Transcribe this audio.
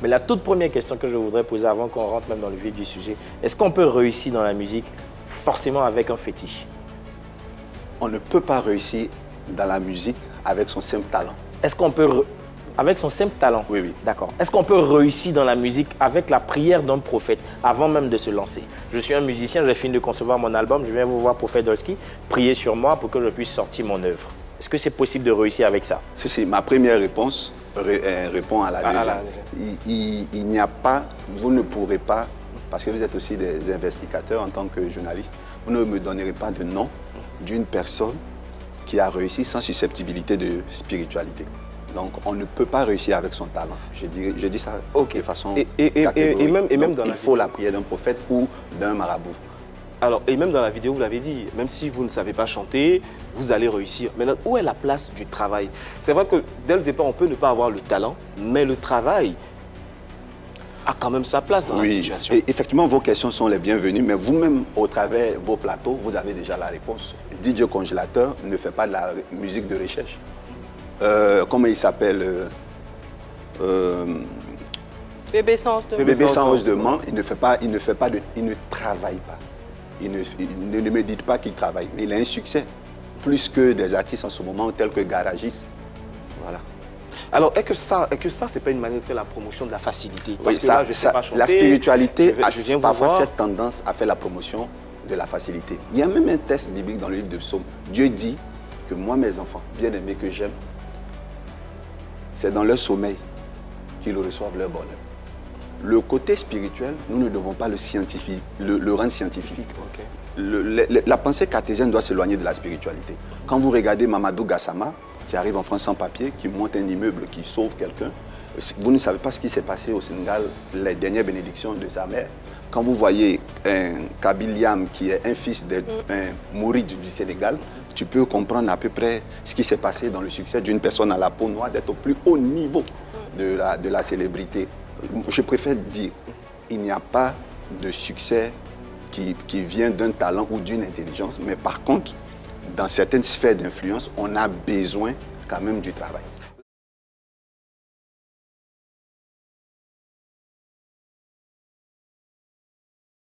Mais la toute première question que je voudrais poser avant qu'on rentre même dans le vif du sujet, est-ce qu'on peut réussir dans la musique forcément avec un fétiche? On ne peut pas réussir dans la musique avec son simple talent. Est-ce qu'on peut, avec son simple talent? Oui, oui. D'accord. Est-ce qu'on peut réussir dans la musique avec la prière d'un prophète avant même de se lancer? Je suis un musicien, j'ai fini de concevoir mon album, je viens vous voir, prophète Dolski, priez sur moi pour que je puisse sortir mon œuvre. Est-ce que c'est possible de réussir avec ça? Si, ma première réponse répond à la deuxième. Il n'y a pas, vous ne pourrez pas, parce que vous êtes aussi des investigateurs en tant que journaliste, vous ne me donnerez pas de nom d'une personne qui a réussi sans susceptibilité de spiritualité. Donc, on ne peut pas réussir avec son talent. Je dis ça de façon catégorique. Même dans il faut la prière d'un prophète ou d'un marabout. Alors, et même dans la vidéo, vous l'avez dit, même si vous ne savez pas chanter, vous allez réussir. Maintenant, où est la place du travail? C'est vrai que dès le départ, on peut ne pas avoir le talent, mais le travail a quand même sa place dans la situation. Et effectivement, vos questions sont les bienvenues, mais vous-même, au travers de vos plateaux, vous avez déjà la réponse. DJ Congélateur ne fait pas de la musique de recherche. Comment il s'appelle Bébé sans hausse de Bébé sans hausse de main, il ne travaille pas. Il ne me dit pas qu'il travaille, mais il a un succès. Plus que des artistes en ce moment tels que Garagis. Voilà. Alors, est-ce que ça, c'est pas une manière de faire la promotion de la facilité? Parce Oui, que là, je sais pas chanter, la spiritualité je a parfois cette tendance à faire la promotion de la facilité. Il y a même un texte biblique dans le livre de Psaume. Dieu dit que moi, mes enfants, bien-aimés que j'aime, c'est dans leur sommeil qu'ils reçoivent leur bonheur. Le côté spirituel, nous ne devons pas le rendre scientifique. Okay. La pensée cartésienne doit s'éloigner de la spiritualité. Quand vous regardez Mamadou Gassama, qui arrive en France sans papier, qui monte un immeuble, qui sauve quelqu'un, vous ne savez pas ce qui s'est passé au Sénégal, les dernières bénédictions de sa mère. Quand vous voyez un Kabiliam qui est un fils d'un mouride du Sénégal, tu peux comprendre à peu près ce qui s'est passé dans le succès d'une personne à la peau noire, d'être au plus haut niveau de la célébrité. Je préfère dire, il n'y a pas de succès qui vient d'un talent ou d'une intelligence, mais par contre, dans certaines sphères d'influence, on a besoin quand même du travail.